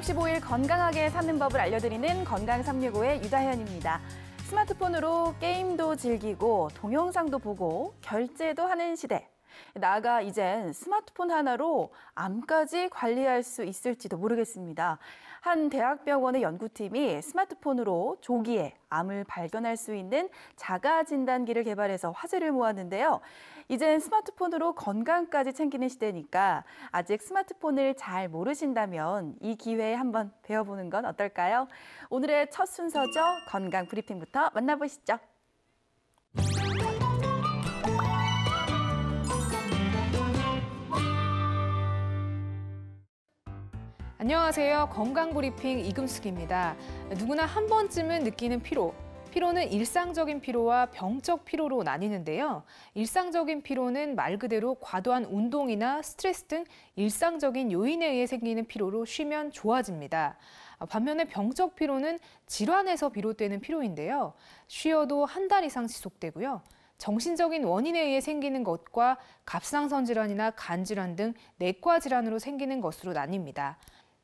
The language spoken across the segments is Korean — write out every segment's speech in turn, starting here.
365일 건강하게 사는 법을 알려드리는 건강365의 유다현입니다. 스마트폰으로 게임도 즐기고 동영상도 보고 결제도 하는 시대. 나아가 이젠 스마트폰 하나로 암까지 관리할 수 있을지도 모르겠습니다. 한 대학병원의 연구팀이 스마트폰으로 조기에 암을 발견할 수 있는 자가진단기를 개발해서 화제를 모았는데요. 이젠 스마트폰으로 건강까지 챙기는 시대니까 아직 스마트폰을 잘 모르신다면 이 기회에 한번 배워보는 건 어떨까요? 오늘의 첫 순서죠. 건강 브리핑부터 만나보시죠. 안녕하세요. 건강브리핑 이금숙입니다. 누구나 한 번쯤은 느끼는 피로. 피로는 일상적인 피로와 병적 피로로 나뉘는데요. 일상적인 피로는 말 그대로 과도한 운동이나 스트레스 등 일상적인 요인에 의해 생기는 피로로 쉬면 좋아집니다. 반면에 병적 피로는 질환에서 비롯되는 피로인데요. 쉬어도 한 달 이상 지속되고요. 정신적인 원인에 의해 생기는 것과 갑상선 질환이나 간 질환 등 내과 질환으로 생기는 것으로 나뉩니다.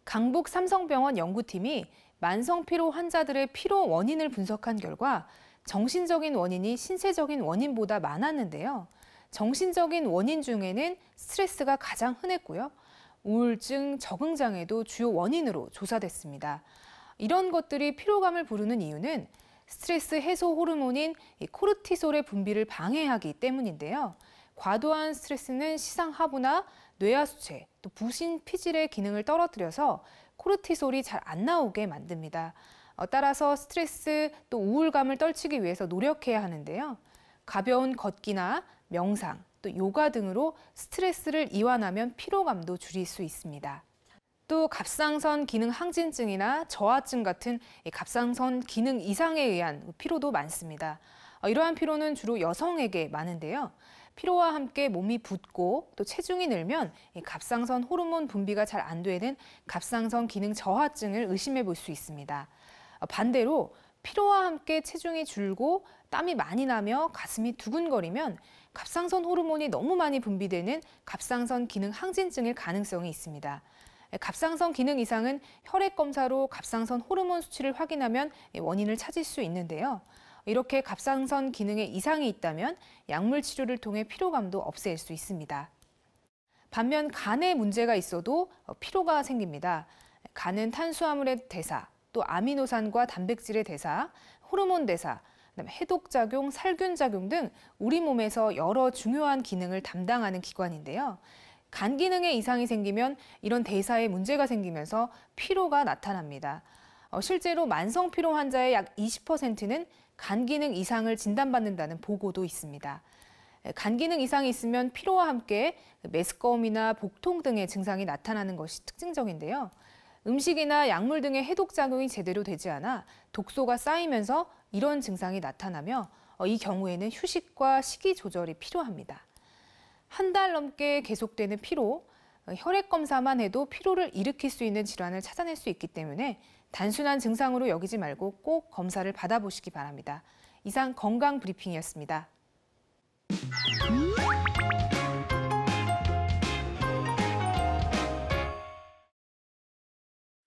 강북 삼성병원 연구팀이 만성 피로 환자들의 피로 원인을 분석한 결과 정신적인 원인이 신체적인 원인보다 많았는데요. 정신적인 원인 중에는 스트레스가 가장 흔했고요. 우울증, 적응장애도 주요 원인으로 조사됐습니다. 이런 것들이 피로감을 부르는 이유는 스트레스 해소 호르몬인 코르티솔의 분비를 방해하기 때문인데요. 과도한 스트레스는 시상하부나 뇌하수체, 또 부신 피질의 기능을 떨어뜨려서 코르티솔이 잘 안 나오게 만듭니다. 따라서 스트레스 또 우울감을 떨치기 위해서 노력해야 하는데요. 가벼운 걷기나 명상, 또 요가 등으로 스트레스를 이완하면 피로감도 줄일 수 있습니다. 또 갑상선 기능 항진증이나 저하증 같은 갑상선 기능 이상에 의한 피로도 많습니다. 이러한 피로는 주로 여성에게 많은데요. 피로와 함께 몸이 붓고 또 체중이 늘면 갑상선 호르몬 분비가 잘 안 되는 갑상선 기능 저하증을 의심해 볼 수 있습니다. 반대로 피로와 함께 체중이 줄고 땀이 많이 나며 가슴이 두근거리면 갑상선 호르몬이 너무 많이 분비되는 갑상선 기능 항진증일 가능성이 있습니다. 갑상선 기능 이상은 혈액 검사로 갑상선 호르몬 수치를 확인하면 원인을 찾을 수 있는데요. 이렇게 갑상선 기능에 이상이 있다면 약물 치료를 통해 피로감도 없앨 수 있습니다. 반면 간에 문제가 있어도 피로가 생깁니다. 간은 탄수화물의 대사, 또 아미노산과 단백질의 대사, 호르몬 대사, 그다음에 해독작용, 살균작용 등 우리 몸에서 여러 중요한 기능을 담당하는 기관인데요. 간 기능에 이상이 생기면 이런 대사에 문제가 생기면서 피로가 나타납니다. 실제로 만성 피로 환자의 약 20%는 간 기능 이상을 진단받는다는 보고도 있습니다. 간 기능 이상이 있으면 피로와 함께 메스꺼움이나 복통 등의 증상이 나타나는 것이 특징적인데요. 음식이나 약물 등의 해독작용이 제대로 되지 않아 독소가 쌓이면서 이런 증상이 나타나며 이 경우에는 휴식과 식이 조절이 필요합니다. 한 달 넘게 계속되는 피로, 혈액 검사만 해도 피로를 일으킬 수 있는 질환을 찾아낼 수 있기 때문에 단순한 증상으로 여기지 말고 꼭 검사를 받아보시기 바랍니다. 이상 건강 브리핑이었습니다.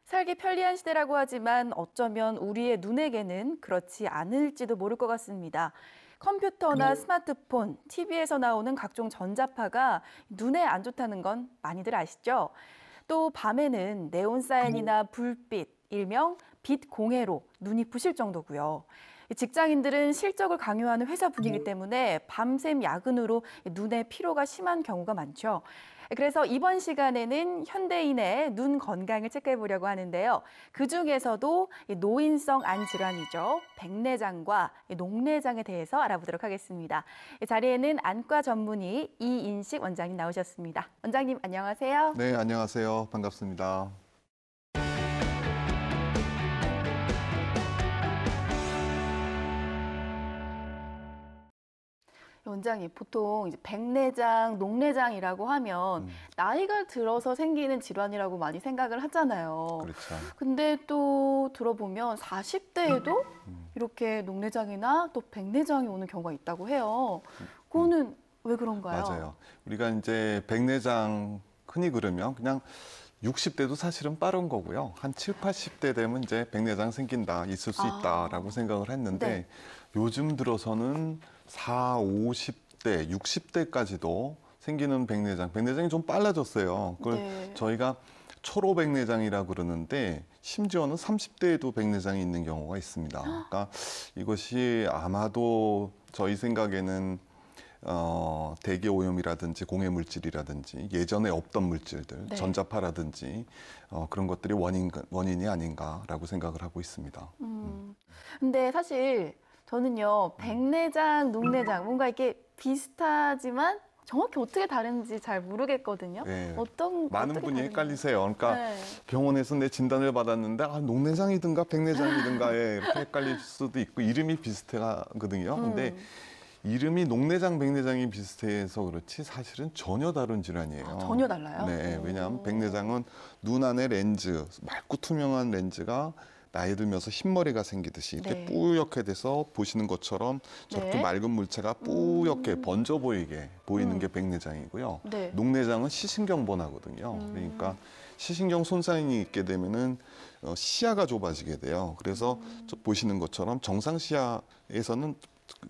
살기 편리한 시대라고 하지만 어쩌면 우리의 눈에게는 그렇지 않을지도 모를 것 같습니다. 컴퓨터나 스마트폰, TV에서 나오는 각종 전자파가 눈에 안 좋다는 건 많이들 아시죠? 또 밤에는 네온사인이나 불빛, 일명 빛 공해로 눈이 부실 정도고요. 직장인들은 실적을 강요하는 회사 분위기 때문에 밤샘 야근으로 눈의 피로가 심한 경우가 많죠. 그래서 이번 시간에는 현대인의 눈 건강을 체크해 보려고 하는데요. 그중에서도 노인성 안 질환이죠. 백내장과 녹내장에 대해서 알아보도록 하겠습니다. 자리에는 안과 전문의 이인식 원장님 나오셨습니다. 원장님 안녕하세요. 네, 안녕하세요. 반갑습니다. 원장님, 보통 이제 백내장, 녹내장이라고 하면 나이가 들어서 생기는 질환이라고 많이 생각을 하잖아요. 그렇죠. 근데 또 들어보면 40대에도 이렇게 녹내장이나 또 백내장이 오는 경우가 있다고 해요. 그거는 왜 그런가요? 맞아요. 우리가 이제 백내장 흔히 그러면 그냥 60대도 사실은 빠른 거고요. 한 7, 80대 되면 이제 백내장 생긴다, 있을 수 있다라고 생각을 했는데 네. 요즘 들어서는 4, 50대, 60대까지도 생기는 백내장이 좀 빨라졌어요. 그걸 네. 저희가 초로백내장이라고 그러는데 심지어는 30대에도 백내장이 있는 경우가 있습니다. 그러니까 이것이 아마도 저희 생각에는 대기 오염이라든지 공해 물질이라든지 예전에 없던 물질들, 네. 전자파라든지 그런 것들이 원인이 아닌가라고 생각을 하고 있습니다. 근데 사실 저는요, 백내장, 녹내장 뭔가 이렇게 비슷하지만 정확히 어떻게 다른지 잘 모르겠거든요. 네. 어떤 많은 어떻게 분이 다른가요? 헷갈리세요. 그러니까 네. 병원에서 내 진단을 받았는데 녹내장이든가 백내장이든가에 이렇게 헷갈릴 수도 있고 이름이 비슷하거든요. 근데 이름이 녹내장, 백내장이 비슷해서 그렇지 사실은 전혀 다른 질환이에요. 전혀 달라요? 네, 오. 왜냐하면 백내장은 눈 안에 렌즈, 맑고 투명한 렌즈가 나이 들면서 흰머리가 생기듯이 이렇게 네. 뿌옇게 돼서 보시는 것처럼 저렇게 네. 맑은 물체가 뿌옇게 번져 보이게 보이는 게 백내장이고요. 네. 녹내장은 시신경 번화거든요. 그러니까 시신경 손상이 있게 되면은 시야가 좁아지게 돼요. 그래서 보시는 것처럼 정상 시야에서는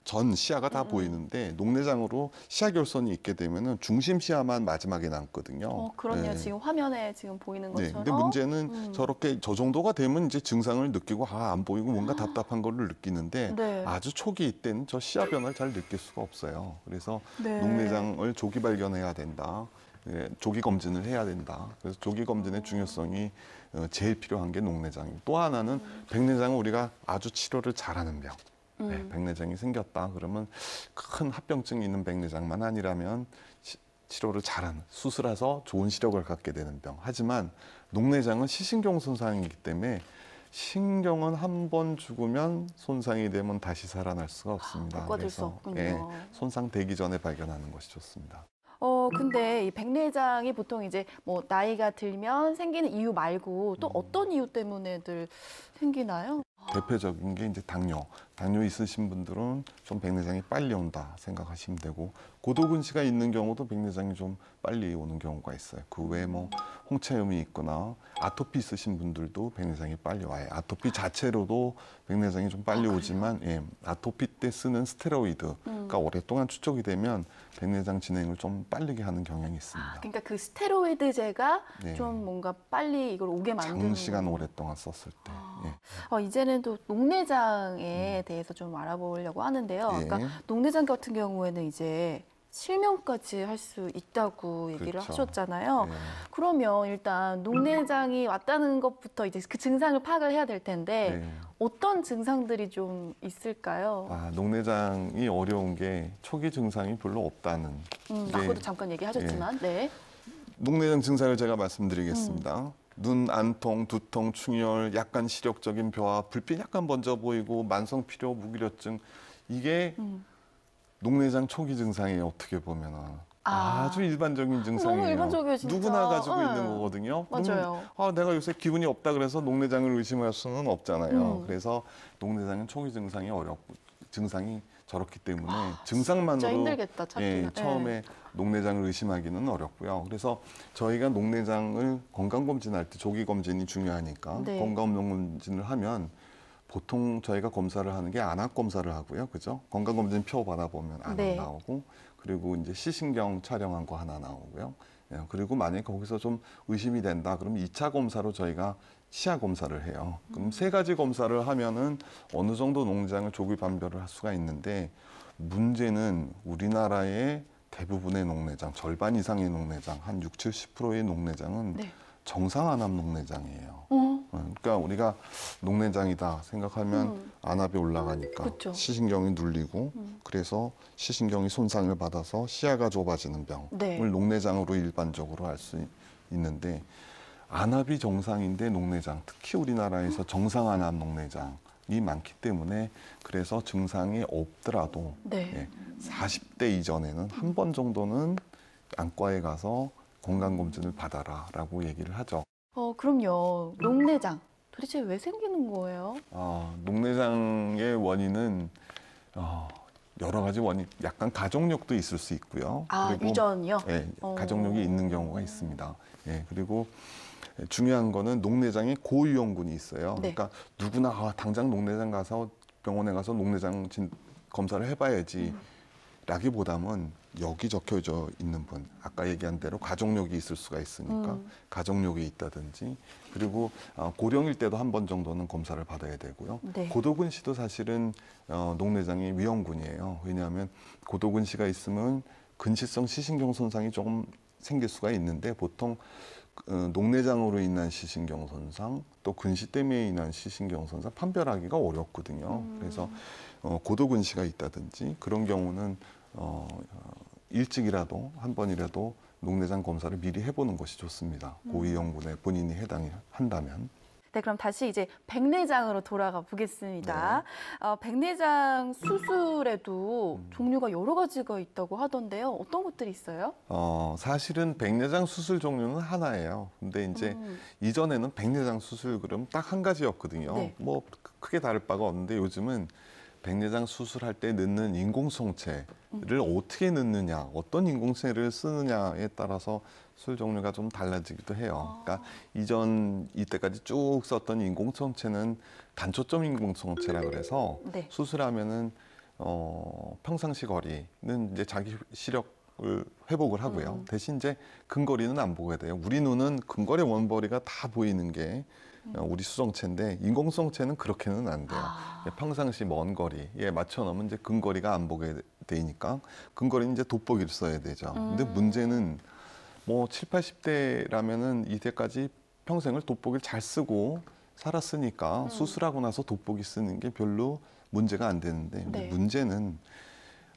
전 시야가 다 보이는데 녹내장으로 시야 결손이 있게 되면은 중심 시야만 마지막에 남거든요. 그럼요. 네. 지금 화면에 지금 보이는 네, 것처럼. 근데 문제는 저렇게 저 정도가 되면 이제 증상을 느끼고 안 보이고 뭔가 답답한 거를 느끼는데 네. 아주 초기 때는 저 시야 변화를 잘 느낄 수가 없어요. 그래서 네. 녹내장을 조기 발견해야 된다. 예, 조기 검진을 해야 된다. 그래서 조기 검진의 중요성이 제일 필요한 게 녹내장이고 또 하나는 백내장은 우리가 아주 치료를 잘하는 병. 네, 백내장이 생겼다 그러면 큰 합병증이 있는 백내장만 아니라면 치료를 잘하는 수술해서 좋은 시력을 갖게 되는 병. 하지만 녹내장은 시신경 손상이기 때문에 신경은 한 번 죽으면 손상이 되면 다시 살아날 수가 없습니다. 바꿔줄 수 없군요. 예, 손상되기 전에 발견하는 것이 좋습니다. 근데 이 백내장이 보통 이제 뭐 나이가 들면 생기는 이유 말고 또 어떤 이유 때문에들 생기나요? 대표적인 게 이제 당뇨 있으신 분들은 좀 백내장이 빨리 온다 생각하시면 되고 고도근시가 있는 경우도 백내장이 좀 빨리 오는 경우가 있어요. 그 외에 뭐 홍채염이 있거나 아토피 있으신 분들도 백내장이 빨리 와요. 아토피 자체로도 백내장이 좀 빨리 오지만 예, 아토피 때 쓰는 스테로이드가 오랫동안 축적이 되면 백내장 진행을 좀 빠르게 하는 경향이 있습니다. 그러니까 그 스테로이드제가 네. 좀 뭔가 빨리 이걸 오게 만드는 장시간 거군요. 오랫동안 썼을 때. 예. 이제는 또 녹내장에 대해서 좀 알아보려고 하는데요. 예. 그러니까 녹내장 같은 경우에는 이제 실명까지 할 수 있다고 얘기를 그렇죠. 하셨잖아요. 예. 그러면 일단 녹내장이 왔다는 것부터 이제 그 증상을 파악을 해야 될 텐데 네. 어떤 증상들이 좀 있을까요? 녹내장이 어려운 게 초기 증상이 별로 없다는 게 아까도 잠깐 얘기하셨지만, 네. 녹내장 증상을 제가 말씀드리겠습니다. 눈 안통, 두통, 충혈, 약간 시력적인 변화, 불빛 약간 번져 보이고 만성 피로, 무기력증 이게 녹내장 초기 증상이에요. 어떻게 보면은 아주 일반적인 증상이에요. 너무 일반적이에요, 진짜. 누구나 가지고 네. 있는 거거든요. 맞아요. 내가 요새 기분이 없다 그래서 녹내장을 의심할 수는 없잖아요. 그래서 녹내장은 초기 증상이 어렵고 증상이 저렇기 때문에 증상만으로 진짜 힘들겠다, 찾기는. 처음에 녹내장을 의심하기는 어렵고요. 그래서 저희가 녹내장을 건강검진할 때 조기 검진이 중요하니까 네. 건강검진을 하면 보통 저희가 검사를 하는 게 안압 검사를 하고요. 그죠? 건강검진 표 받아보면 안압 네. 나오고 그리고 이제 시신경 촬영한 거 하나 나오고요. 예, 그리고 만약에 거기서 좀 의심이 된다 그러면 2차 검사로 저희가 시야 검사를 해요. 그럼 세 가지 검사를 하면은 어느 정도 녹내장을 조기 판별을 할 수가 있는데 문제는 우리나라의 대부분의 녹내장, 절반 이상의 녹내장, 한 60, 70%의 녹내장은 네. 정상 안압 녹내장이에요. 그러니까 우리가 녹내장이다 생각하면 안압이 올라가니까 그쵸. 시신경이 눌리고 그래서 시신경이 손상을 받아서 시야가 좁아지는 병을 네. 녹내장으로 일반적으로 알 수 있는데 안압이 정상인데 녹내장, 특히 우리나라에서 정상 안압 녹내장이 많기 때문에 그래서 증상이 없더라도 네. 40대 이전에는 한 번 정도는 안과에 가서 건강검진을 받아라라고 얘기를 하죠. 그럼요. 녹내장. 도대체 왜 생기는 거예요? 녹내장의 원인은 여러 가지 원인, 약간 가족력도 있을 수 있고요. 유전이요? 예, 가족력이 있는 경우가 있습니다. 예, 그리고 중요한 거는 녹내장에 고위험군이 있어요. 네. 그러니까 누구나 당장 녹내장 가서 병원에 가서 녹내장 검사를 해봐야지. 라기보다는 여기 적혀져 있는 분, 아까 얘기한 대로 가족력이 있을 수가 있으니까 가족력이 있다든지, 그리고 고령일 때도 한 번 정도는 검사를 받아야 되고요. 네. 고도근시도 사실은 녹내장의 위험군이에요. 왜냐하면 고도근시가 있으면 근시성 시신경 손상이 조금 생길 수가 있는데, 보통 녹내장으로 인한 시신경 손상, 또 근시 때문에 인한 시신경 손상 판별하기가 어렵거든요. 그래서 고도근시가 있다든지 그런 경우는 일찍이라도 한 번이라도 녹내장 검사를 미리 해보는 것이 좋습니다. 고위험군에 본인이 해당한다면. 네, 그럼 다시 이제 백내장으로 돌아가 보겠습니다. 백내장 수술에도 종류가 여러 가지가 있다고 하던데요. 어떤 것들이 있어요? 사실은 백내장 수술 종류는 하나예요. 근데 이제 이전에는 백내장 수술 그럼 딱 한 가지였거든요. 네. 뭐 크게 다를 바가 없는데, 요즘은 백내장 수술할 때 넣는 인공성체를 어떻게 넣느냐, 어떤 인공성체를 쓰느냐에 따라서 수술 종류가 좀 달라지기도 해요. 그러니까 이때까지 쭉 썼던 인공성체는 단초점 인공성체라 그래서 네. 수술하면은 평상시 거리는 이제 자기 시력을 회복을 하고요. 대신 이제 근거리는 안 보게 돼요. 우리 눈은 근거리 원거리가 다 보이는 게 우리 수정체인데, 인공성체는 그렇게는 안 돼요. 평상시 먼 거리에 맞춰 놓으면 이제 근거리가 안 보게 되니까 근거리는 이제 돋보기를 써야 되죠. 근데 문제는 뭐 7, 80대라면은 이때까지 평생을 돋보기를 잘 쓰고 살았으니까 수술하고 나서 돋보기 쓰는 게 별로 문제가 안 되는데, 네. 문제는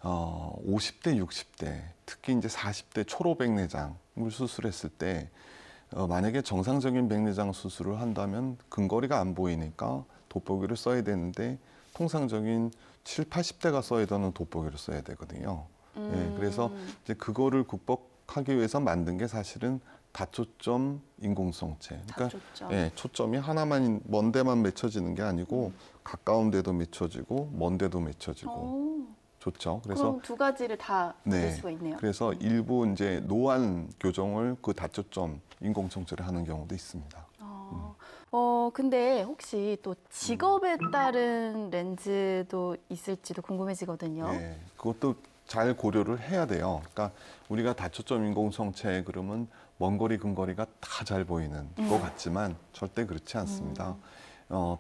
50대, 60대, 특히 이제 40대 초로 백내장을 수술했을 때 만약에 정상적인 백내장 수술을 한다면 근거리가 안 보이니까 돋보기를 써야 되는데, 통상적인 7, 80대가 써야 되는 돋보기를 써야 되거든요. 예, 그래서 이제 그거를 극복하기 위해서 만든 게 사실은 다초점 인공성체. 그러니까 다초점. 예, 초점이 하나만 먼 데만 맺혀지는 게 아니고 가까운 데도 맺혀지고 먼 데도 맺혀지고. 좋죠. 그래서 그럼 두 가지를 다 네, 만들 수가 있네요. 그래서 일부 이제 노안 교정을 그 다초점 인공성체를 하는 경우도 있습니다. 근데 혹시 또 직업에 따른 렌즈도 있을지도 궁금해지거든요. 네, 그것도 잘 고려를 해야 돼요. 그러니까 우리가 다초점 인공성체 그러면 먼 거리, 근거리가 다 잘 보이는 것 같지만 절대 그렇지 않습니다.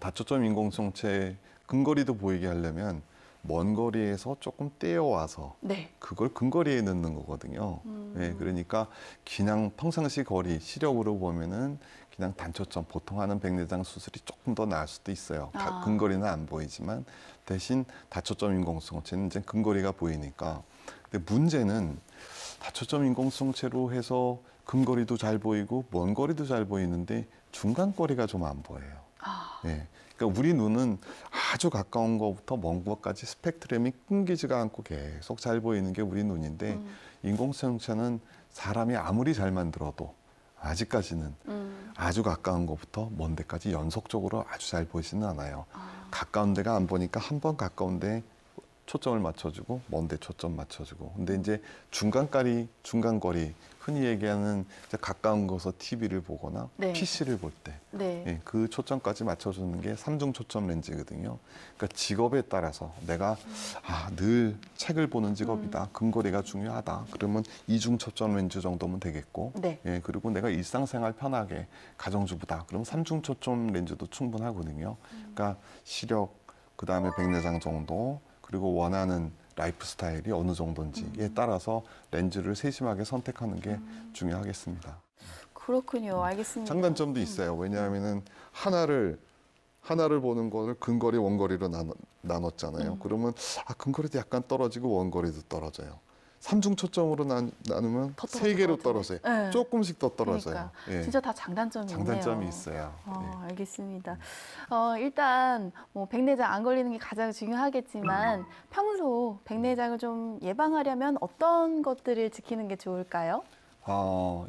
다초점 인공성체 근거리도 보이게 하려면 먼 거리에서 조금 떼어와서 네. 그걸 근거리에 넣는 거거든요. 네, 그러니까 그냥 평상시 거리, 시력으로 보면은 그냥 단초점, 보통 하는 백내장 수술이 조금 더 나을 수도 있어요. 근거리는 안 보이지만 대신 다초점 인공성체는 이제 근거리가 보이니까. 근데 문제는 다초점 인공성체로 해서 근거리도 잘 보이고 먼 거리도 잘 보이는데 중간 거리가 좀 안 보여요. 네. 그러니까 우리 눈은 아주 가까운 것부터 먼 것까지 스펙트럼이 끊기지가 않고 계속 잘 보이는 게 우리 눈인데, 인공성체는 사람이 아무리 잘 만들어도 아직까지는 아주 가까운 것부터 먼 데까지 연속적으로 아주 잘 보이지는 않아요. 가까운 데가 안 보니까 한 번 가까운 데 초점을 맞춰주고 먼 데 초점 맞춰주고. 근데 이제 중간거리 흔히 얘기하는 이제 가까운 곳에서 TV를 보거나 네. PC를 볼 때 네. 그 초점까지 맞춰주는 게 삼중 초점 렌즈거든요. 그러니까 직업에 따라서 내가 늘 책을 보는 직업이다. 근거리가 중요하다. 그러면 이중 초점 렌즈 정도면 되겠고, 네. 예, 그리고 내가 일상생활 편하게 가정주부다. 그럼 삼중 초점 렌즈도 충분하거든요. 그러니까 시력, 그 다음에 백내장 정도, 그리고 원하는 라이프 스타일이 어느 정도인지에 따라서 렌즈를 세심하게 선택하는 게 중요하겠습니다. 그렇군요. 알겠습니다. 장단점도 있어요. 왜냐하면은 하나를 보는 거를 근거리, 원거리로 나눴잖아요. 그러면 근거리도 약간 떨어지고 원거리도 떨어져요. 삼중 초점으로 나누면 더 세 개로 떨어져요. 떨어져요. 네. 조금씩 더 떨어져요. 그러니까 예. 진짜 다 장단점이 있네요. 장단점이 있어요. 알겠습니다. 일단 뭐 백내장 안 걸리는 게 가장 중요하겠지만 평소 백내장을 좀 예방하려면 어떤 것들을 지키는 게 좋을까요?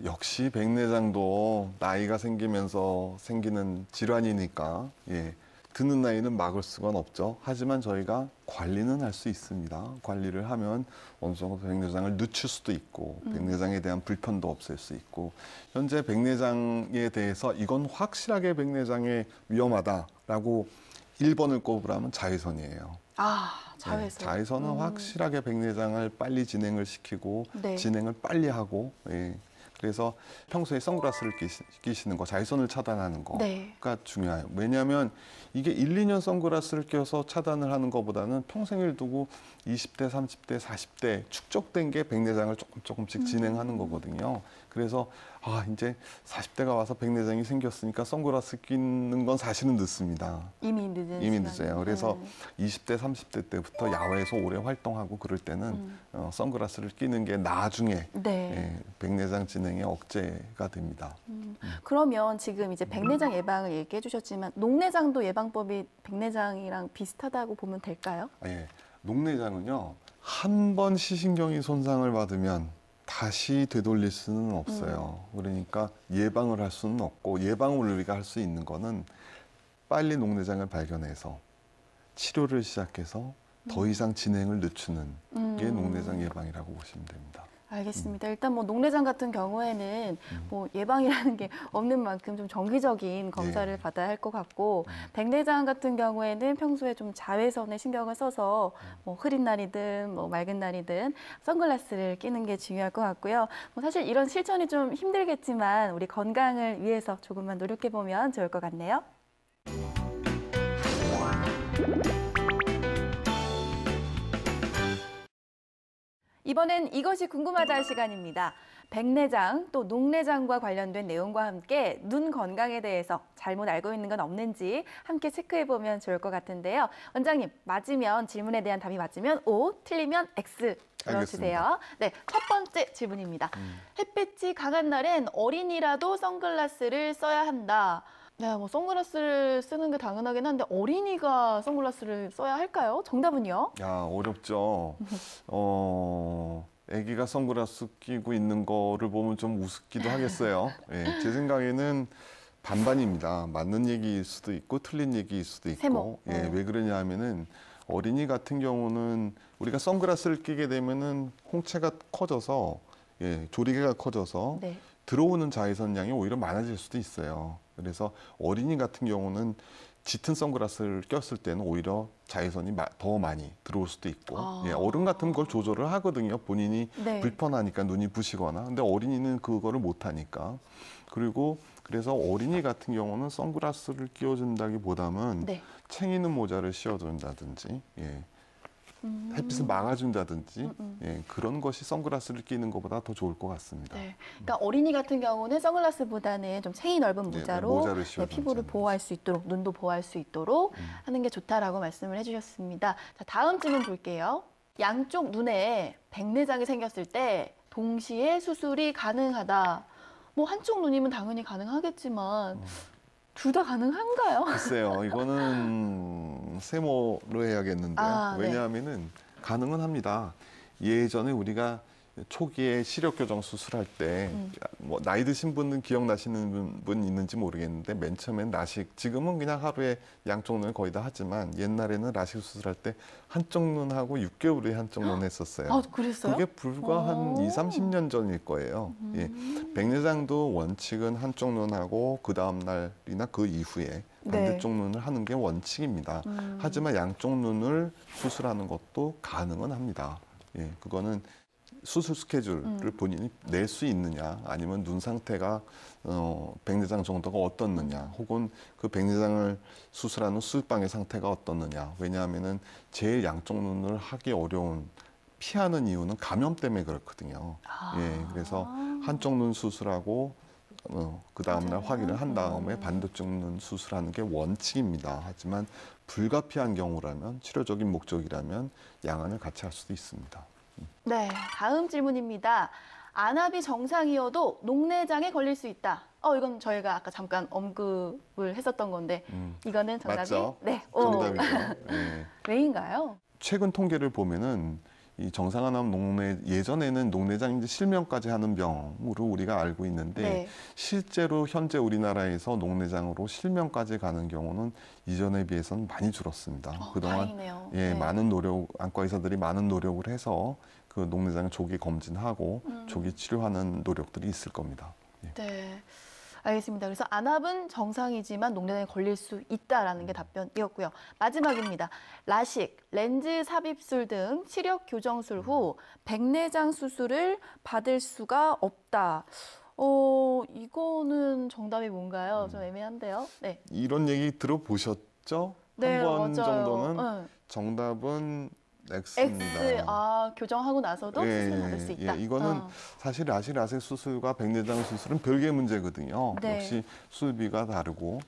역시 백내장도 나이가 생기면서 생기는 질환이니까, 예, 드는 나이는 막을 수가 없죠. 하지만 저희가 관리는 할 수 있습니다. 관리를 하면 어느 정도 백내장을 늦출 수도 있고 백내장에 대한 불편도 없앨 수 있고 현재 백내장에 대해서 이건 확실하게 백내장에 위험하다라고 1번을 꼽으라면 자외선이에요. 아, 자외선. 네, 자외선은 확실하게 백내장을 빨리 진행을 시키고 네. 진행을 빨리 하고 그래서 평소에 선글라스를 끼시는 거, 자외선을 차단하는 거가 네. 중요해요. 왜냐하면 이게 1, 2년 선글라스를 껴서 차단을 하는 것보다는 평생을 두고 20대, 30대, 40대 축적된 게 백내장을 조금씩 진행하는 거거든요. 그래서 이제 40대가 와서 백내장이 생겼으니까 선글라스 끼는 건 사실은 늦습니다. 이미 늦어요. 그래서 20대, 30대 때부터 야외에서 오래 활동하고 그럴 때는 선글라스를 끼는 게 나중에 네. 백내장 진행에 억제가 됩니다. 그러면 지금 이제 백내장 예방을 얘기해 주셨지만 녹내장도 예방법이 백내장이랑 비슷하다고 보면 될까요? 예, 녹내장은요. 한 번 시신경이 손상을 받으면 다시 되돌릴 수는 없어요. 그러니까 예방을 할 수는 없고 예방을 우리가 할 수 있는 거는 빨리 녹내장을 발견해서 치료를 시작해서 더 이상 진행을 늦추는 게 녹내장 예방이라고 보시면 됩니다. 알겠습니다. 일단 뭐 녹내장 같은 경우에는 뭐 예방이라는 게 없는 만큼 좀 정기적인 검사를 받아야 할 것 같고 백내장 같은 경우에는 평소에 좀 자외선에 신경을 써서 뭐 흐린 날이든 뭐 맑은 날이든 선글라스를 끼는 게 중요할 것 같고요. 뭐 사실 이런 실천이 좀 힘들겠지만 우리 건강을 위해서 조금만 노력해 보면 좋을 것 같네요. 이번엔 이것이 궁금하다 시간입니다. 백내장 또 녹내장과 관련된 내용과 함께 눈 건강에 대해서 잘못 알고 있는 건 없는지 함께 체크해보면 좋을 것 같은데요. 원장님, 맞으면 질문에 대한 답이 맞으면 O, 틀리면 X 눌러주세요. 네, 첫 번째 질문입니다. 햇빛이 강한 날엔 어린이라도 선글라스를 써야 한다. 네, 뭐 선글라스를 쓰는 게 당연하긴 한데 어린이가 선글라스를 써야 할까요? 정답은요? 야, 어렵죠. 아기가 선글라스 끼고 있는 거를 보면 좀 우습기도 하겠어요. 예, 제 생각에는 반반입니다. 맞는 얘기일 수도 있고 틀린 얘기일 수도 있고. 세모. 예, 왜 그러냐 하면은 어린이 같은 경우는 우리가 선글라스를 끼게 되면은 홍채가 커져서 조리개가 커져서 네. 들어오는 자외선 양이 오히려 많아질 수도 있어요. 그래서 어린이 같은 경우는 짙은 선글라스를 꼈을 때는 오히려 자외선이 더 많이 들어올 수도 있고 어른 같은 걸 조절을 하거든요. 본인이 네. 불편하니까 눈이 부시거나. 근데 어린이는 그거를 못하니까. 그리고 그래서 어린이 같은 경우는 선글라스를 끼워준다기보다는 네. 챙이는 모자를 씌워준다든지 햇빛을 막아준다든지 그런 것이 선글라스를 끼는 것보다 더 좋을 것 같습니다. 네. 그러니까 어린이 같은 경우는 선글라스보다는 좀 챙이 넓은 모자로 모자를 피부를 보호할 수 있도록, 눈도 보호할 수 있도록 하는 게 좋다라고 말씀을 해주셨습니다. 자, 다음 질문 볼게요. 양쪽 눈에 백내장이 생겼을 때 동시에 수술이 가능하다. 뭐 한쪽 눈이면 당연히 가능하겠지만 둘 다 가능한가요? 글쎄요, 이거는 세모로 해야겠는데요. 네. 왜냐하면은 가능은 합니다. 예전에 우리가 초기에 시력교정 수술할 때 뭐 나이 드신 분은 기억나시는 분 있는지 모르겠는데 맨 처음엔 라식, 지금은 그냥 하루에 양쪽 눈을 거의 다 하지만 옛날에는 라식 수술할 때 한쪽 눈하고 6개월 후에 한쪽 눈 했었어요. 아, 그랬어요? 그게 불과 한 2, 30년 전일 거예요. 백내장도 원칙은 한쪽 눈하고 그 다음 날이나 그 이후에 반대쪽 눈을 하는 게 원칙입니다. 하지만 양쪽 눈을 수술하는 것도 가능은 합니다. 그거는 수술 스케줄을 본인이 낼 수 있느냐, 아니면 눈 상태가 백내장 정도가 어떻느냐, 혹은 그 백내장을 수술하는 수술방의 상태가 어떻느냐. 왜냐하면은 제일 양쪽 눈을 하기 어려운, 피하는 이유는 감염 때문에 그렇거든요. 그래서 한쪽 눈 수술하고 그 다음날 확인을 한 다음에 반대쪽 눈 수술하는 게 원칙입니다. 하지만 불가피한 경우라면, 치료적인 목적이라면 양안을 같이 할 수도 있습니다. 네, 다음 질문입니다. 안압이 정상이어도 녹내장에 걸릴 수 있다. 이건 저희가 아까 잠깐 언급을 했었던 건데 이거는 정답이 맞죠? 네, 정답이죠. 왜인가요? 최근 통계를 보면은 이 정상화암 녹내 예전에는 녹내장 이제 실명까지 하는 병으로 우리가 알고 있는데 네. 실제로 현재 우리나라에서 녹내장으로 실명까지 가는 경우는 이전에 비해서는 많이 줄었습니다. 그동안 다행이네요. 예, 네. 많은 노력, 안과 의사들이 많은 노력을 해서 그 녹내장을 조기 검진하고 조기 치료하는 노력들이 있을 겁니다. 예. 네. 알겠습니다. 그래서 안압은 정상이지만 녹내장에 걸릴 수 있다라는 게 답변이었고요. 마지막입니다. 라식, 렌즈 삽입술 등 시력 교정술 후 백내장 수술을 받을 수가 없다. 이거는 정답이 뭔가요? 좀 애매한데요. 네. 이런 얘기 들어보셨죠? 네, 한 번 맞아요. 정도는 응. 정답은 X입니다. X, 교정하고 나서도 수술 받을 수 있다. 이거는 사실 라식 수술과 백내장 수술은 별개의 문제거든요. 네. 역시 수술비가 다르고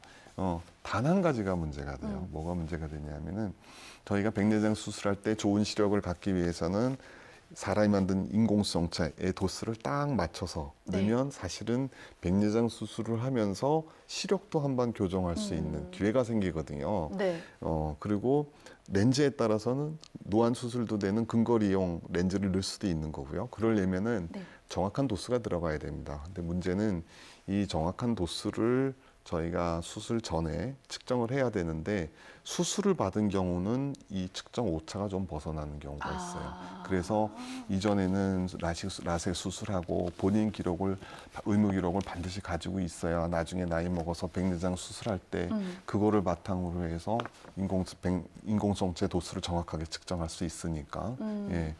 단 한 가지가 문제가 돼요. 뭐가 문제가 되냐면은 저희가 백내장 수술할 때 좋은 시력을 갖기 위해서는 사람이 만든 인공성체의 도수를 딱 맞춰서 네. 넣으면 사실은 백내장 수술을 하면서 시력도 한번 교정할 수 있는 기회가 생기거든요. 네. 그리고 렌즈에 따라서는 노안 수술도 되는 근거리용 렌즈를 넣을 수도 있는 거고요. 그러려면은 네. 정확한 도수가 들어가야 됩니다. 근데 문제는 이 정확한 도수를 저희가 수술 전에 측정을 해야 되는데 수술을 받은 경우는 이 측정 오차가 좀 벗어나는 경우가 있어요. 그래서 이전에는 라섹 수술하고 본인 기록을 의무 기록을 반드시 가지고 있어야 나중에 나이 먹어서 백내장 수술할 때 그거를 바탕으로 해서 인공성체 도수를 정확하게 측정할 수 있으니까. 예.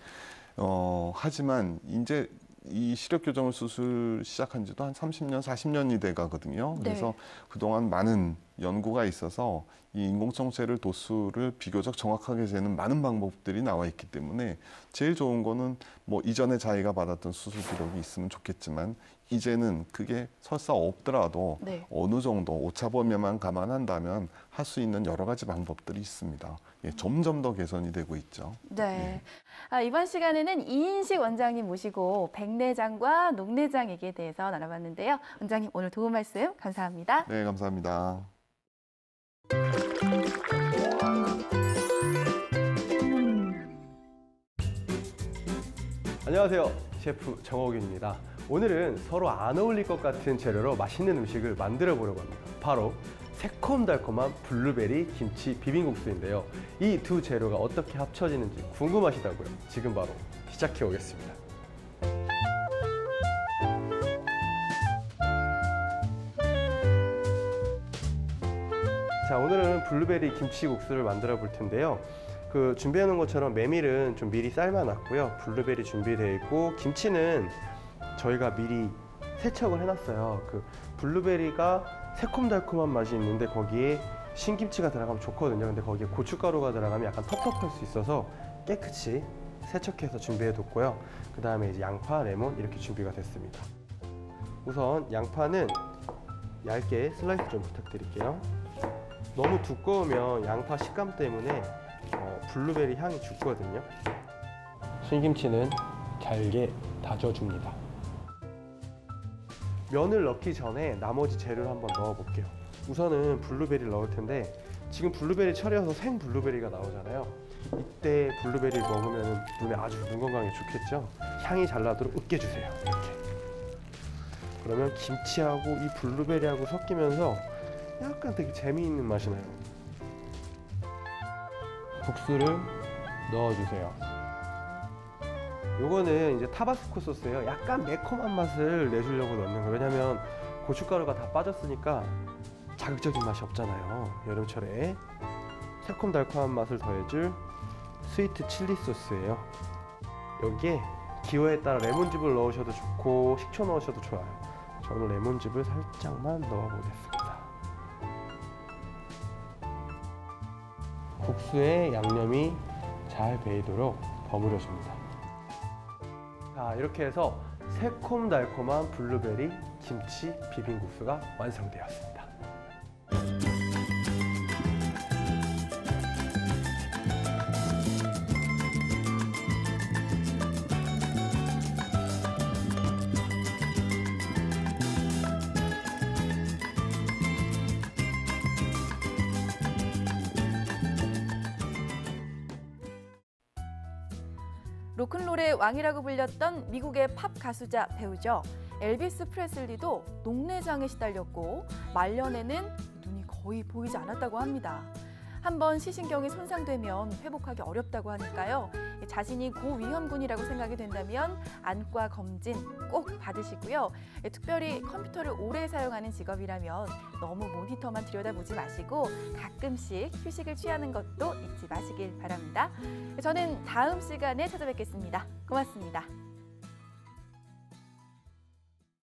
하지만 이제 이 시력 교정을 수술 시작한 지도 한 30년, 40년이 돼 가거든요. 그래서 네. 그동안 많은 연구가 있어서 이 인공성체를 도수를 비교적 정확하게 재는 많은 방법들이 나와 있기 때문에 제일 좋은 거는 뭐 이전에 자기가 받았던 수술 기록이 있으면 좋겠지만 이제는 그게 설사 없더라도 네. 어느 정도 오차 범위만 감안한다면 할 수 있는 여러 가지 방법들이 있습니다. 예, 점점 더 개선이 되고 있죠. 네. 이번 시간에는 이인식 원장님 모시고 백내장과 녹내장 얘기에 대해서 나눠봤는데요. 원장님 오늘 도움 말씀 감사합니다. 네, 감사합니다. 안녕하세요. 셰프 정호균입니다. 오늘은 서로 안 어울릴 것 같은 재료로 맛있는 음식을 만들어 보려고 합니다. 바로 새콤달콤한 블루베리 김치 비빔국수인데요. 이 두 재료가 어떻게 합쳐지는지 궁금하시다고요? 지금 바로 시작해 보겠습니다. 자, 오늘은 블루베리 김치국수를 만들어 볼 텐데요. 그 준비해 놓은 것처럼 메밀은 좀 미리 삶아놨고요. 블루베리 준비되어 있고 김치는 저희가 미리 세척을 해놨어요. 그 블루베리가 새콤달콤한 맛이 있는데 거기에 신김치가 들어가면 좋거든요. 근데 거기에 고춧가루가 들어가면 약간 텁텁할 수 있어서 깨끗이 세척해서 준비해 뒀고요. 그 다음에 이제 양파, 레몬 이렇게 준비가 됐습니다. 우선 양파는 얇게 슬라이스 좀 부탁드릴게요. 너무 두꺼우면 양파 식감 때문에 블루베리 향이 죽거든요. 신김치는 잘게 다져줍니다. 면을 넣기 전에 나머지 재료를 한번 넣어볼게요. 우선은 블루베리를 넣을 텐데 지금 블루베리 철이어서 생 블루베리가 나오잖아요. 이때 블루베리 먹으면 눈에 아주 눈 건강에 좋겠죠. 향이 잘 나도록 으깨주세요. 이렇게. 그러면 김치하고 이 블루베리하고 섞이면서 약간 되게 재미있는 맛이 나요. 국수를 넣어주세요. 요거는 이제 타바스코 소스예요. 약간 매콤한 맛을 내주려고 넣는 거예요. 왜냐면 고춧가루가 다 빠졌으니까 자극적인 맛이 없잖아요. 여름철에 새콤달콤한 맛을 더해줄 스위트 칠리 소스예요. 여기에 기호에 따라 레몬즙을 넣으셔도 좋고 식초 넣으셔도 좋아요. 저는 레몬즙을 살짝만 넣어보겠습니다. 국수에 양념이 잘 배이도록 버무려줍니다. 자, 이렇게 해서 새콤달콤한 블루베리 김치 비빔국수가 완성되었습니다. 로큰롤의 왕이라고 불렸던 미국의 팝 가수자 배우죠. 엘비스 프레슬리도 녹내장에 시달렸고 말년에는 눈이 거의 보이지 않았다고 합니다. 한번 시신경이 손상되면 회복하기 어렵다고 하니까요. 자신이 고위험군이라고 생각이 된다면 안과 검진 꼭 받으시고요. 특별히 컴퓨터를 오래 사용하는 직업이라면 너무 모니터만 들여다보지 마시고 가끔씩 휴식을 취하는 것도 잊지 마시길 바랍니다. 저는 다음 시간에 찾아뵙겠습니다. 고맙습니다.